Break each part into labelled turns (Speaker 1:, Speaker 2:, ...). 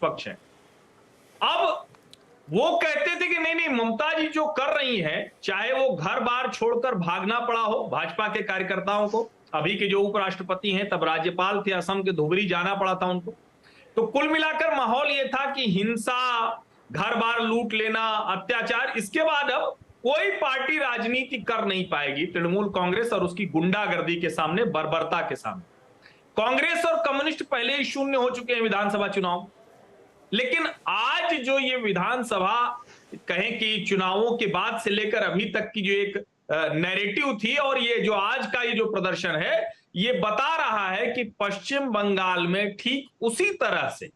Speaker 1: निष्पक्ष हैं। अब वो कहते थे कि नहीं नहीं, ममता जी जो कर रही हैं, चाहे वो घर बार छोड़कर भागना पड़ा हो भाजपा के कार्यकर्ताओं को, अभी के जो उपराष्ट्रपति हैं तब राज्यपाल थे असम के, धुबरी जाना पड़ा था उनको। तो कुल मिलाकर माहौल ये था कि हिंसा, घर बार लूट लेना, अत्याचार, इसके बाद अब कोई पार्टी राजनीति कर नहीं पाएगी तृणमूल कांग्रेस और उसकी गुंडागर्दी के सामने, बर्बरता के सामने। कांग्रेस और कम्युनिस्ट पहले ही शून्य हो चुके हैं विधानसभा चुनाव, लेकिन आज जो ये विधानसभा कहें कि चुनावों के बाद से लेकर अभी तक की जो एक नैरेटिव थी, और ये जो आज का ये जो प्रदर्शन है, ये बता रहा है कि पश्चिम बंगाल में ठीक उसी तरह से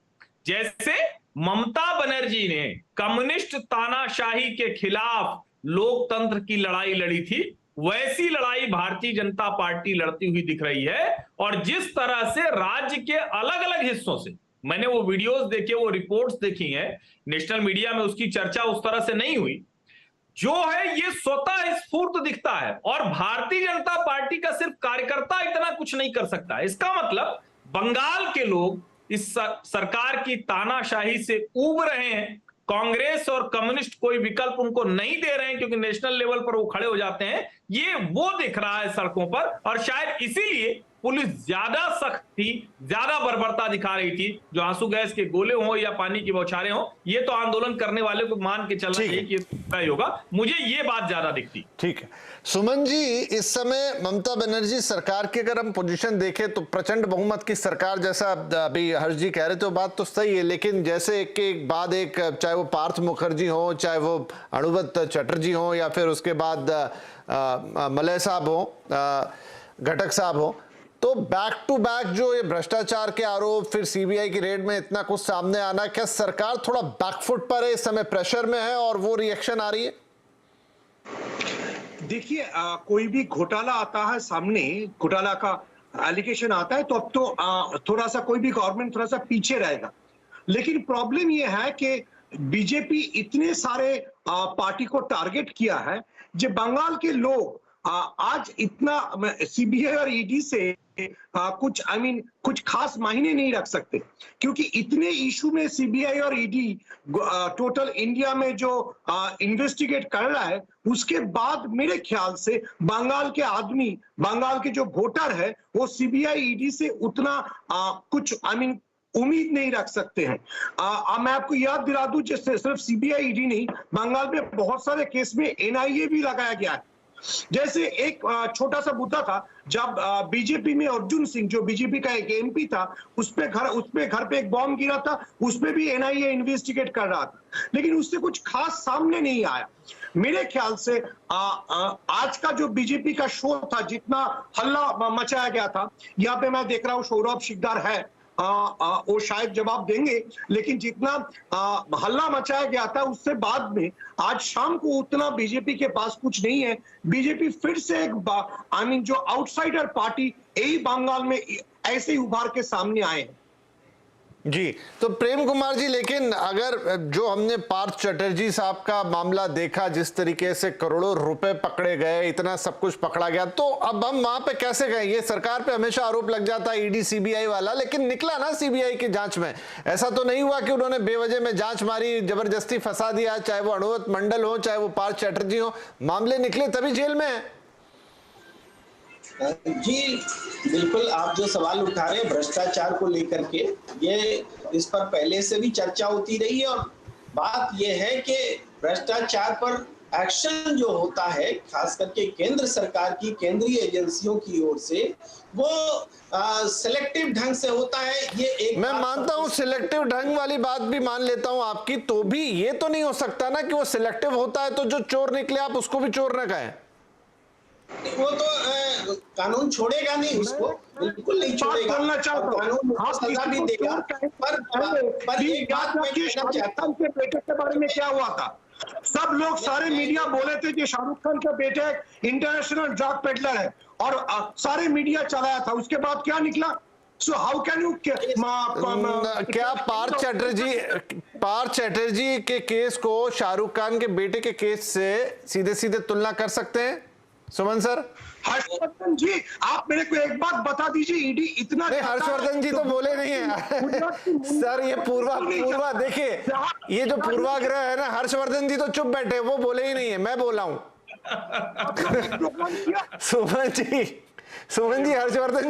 Speaker 1: जैसे ममता बनर्जी ने कम्युनिस्ट तानाशाही के खिलाफ लोकतंत्र की लड़ाई लड़ी थी, वैसी लड़ाई भारतीय जनता पार्टी लड़ती हुई दिख रही है। और जिस तरह से राज्य के अलग अलग हिस्सों से, मैंने वो वीडियोस देखे, वो रिपोर्ट्स देखी हैं, नेशनल मीडिया में उसकी चर्चा उस तरह से नहीं हुई, जो है ये स्वतः स्फूर्त दिखता है। और भारतीय जनता पार्टी का सिर्फ कार्यकर्ता इतना कुछ नहीं कर सकता। इसका मतलब बंगाल के लोग इस सरकार की तानाशाही से ऊब रहे हैं। कांग्रेस और कम्युनिस्ट कोई विकल्प उनको नहीं दे रहे हैं, क्योंकि नेशनल लेवल पर वो खड़े हो जाते हैं। ये वो दिख रहा है सड़कों पर, और शायद इसीलिए पुलिस ज्यादा सख्त थी, ज्यादा बर्बरता दिखा रही थी। जो आंसू गैस के गोले हो या पानी की बौछारें हो, ये तो आंदोलन करने वाले को मान के चलना चाहिए कि ये होगा। मुझे ये बात ज्यादा दिखती।
Speaker 2: ठीक है सुमन जी, इस समय ममता बनर्जी सरकार की अगर हम पोजीशन देखें तो प्रचंड बहुमत की सरकार, जैसा अभी हर्ष जी कह रहे थे, बात तो सही है, लेकिन जैसे एक के बाद एक, चाहे वो पार्थ मुखर्जी हो, चाहे वो अणुव्रत चटर्जी हो, या फिर उसके बाद मलय साहब हो, घटक साहब हो, तो बैक टू बैक जो ये भ्रष्टाचार के आरोप, फिर सीबीआई की रेड में इतना कुछ सामने आना, क्या सरकार थोड़ा बैकफुट पर है, इस समय प्रेशर में है और वो रिएक्शन आ रही है?
Speaker 3: देखिए, कोई भी घोटाला आता है सामने, घोटाला का एलिगेशन आता है, तो अब तो थोड़ा सा कोई भी गवर्नमेंट थोड़ा सा पीछे रहेगा। लेकिन प्रॉब्लम यह है कि बीजेपी इतने सारे पार्टी को टारगेट किया है, जो बंगाल के लोग आज इतना सीबीआई और ईडी से कुछ खास मायने नहीं रख सकते, क्योंकि इतने इशू में सीबीआई और ईडी टोटल इंडिया में जो इन्वेस्टिगेट कर रहा है, उसके बाद मेरे ख्याल से बंगाल के आदमी, बंगाल के जो वोटर है, वो सीबीआई ईडी से उतना कुछ उम्मीद नहीं रख सकते हैं। मैं आपको याद दिला दूं, जैसे सिर्फ सीबीआई ईडी नहीं, बंगाल में बहुत सारे केस में एनआईए भी लगाया गया है। जैसे एक छोटा सा मुद्दा था, जब बीजेपी में अर्जुन सिंह, जो बीजेपी का एक एमपी था, उसपे घर पे एक बॉम्ब गिरा था, उसपे भी एनआईए इन्वेस्टिगेट कर रहा था, लेकिन उससे कुछ खास सामने नहीं आया। मेरे ख्याल से आज का जो बीजेपी का शो था, जितना हल्ला मचाया गया था, यहाँ पे मैं देख रहा हूँ सौरभ शिकदार है, वो शायद जवाब देंगे, लेकिन जितना हल्ला मचाया गया था, उससे बाद में आज शाम को उतना बीजेपी के पास कुछ नहीं है। बीजेपी फिर से एक जो आउटसाइडर पार्टी यही बंगाल में ऐसे ही उभार के सामने आए हैं।
Speaker 2: जी, तो प्रेम कुमार जी, लेकिन अगर जो हमने पार्थ चटर्जी साहब का मामला देखा, जिस तरीके से करोड़ों रुपए पकड़े गए, इतना सब कुछ पकड़ा गया, तो अब हम वहां पे कैसे गए? ये सरकार पे हमेशा आरोप लग जाता है ईडी सीबीआई वाला, लेकिन निकला ना सीबीआई की जांच में। ऐसा तो नहीं हुआ कि उन्होंने बेवजह में जांच मारी, जबरदस्ती फंसा दिया, चाहे वो अणुव्रत मंडल हो, चाहे वो पार्थ चटर्जी हो, मामले निकले तभी जेल में है।
Speaker 4: जी बिल्कुल, आप जो सवाल उठा रहे हैं भ्रष्टाचार को लेकर के, ये इस पर पहले से भी चर्चा होती रही है। और बात ये है कि भ्रष्टाचार पर एक्शन जो होता है, खास करके केंद्र सरकार की केंद्रीय एजेंसियों की ओर से, वो सिलेक्टिव ढंग से होता है। ये एक
Speaker 2: मैं मानता हूं, सिलेक्टिव ढंग वाली बात भी मान लेता हूं आपकी, तो भी ये तो नहीं हो सकता ना कि वो सिलेक्टिव होता है तो जो चोर निकले आप उसको भी चोर न कहें।
Speaker 4: वो तो कानून छोड़ेगा नहीं उसको, बिल्कुल नहीं छोड़ेगा, कानून सजा भी देगा। पर एक बात मैं कहना चाहता हूं,
Speaker 3: के बेटे के बारे में क्या हुआ था? सब लोग, सारे मीडिया बोले थे कि शाहरुख खान का बेटा एक इंटरनेशनल ड्रग पेडलर है, और सारे मीडिया चलाया था। उसके बाद क्या निकला? So how can you
Speaker 2: क्या पार्थ चटर्जी के केस को शाहरुख खान के बेटे के केस से सीधे सीधे तुलना कर सकते हैं सुमन सर?
Speaker 3: हर्षवर्धन जी, आप मेरे को एक बात बता दीजिए, ईडी इतना
Speaker 2: नहीं, हर्षवर्धन जी तो बोले नहीं है सर। ये पूर्वा देखिए, ये जो पूर्वाग्रह है ना, हर्षवर्धन जी तो चुप बैठे, वो बोले ही नहीं है, मैं बोला हूं। सुमन जी, हर्षवर्धन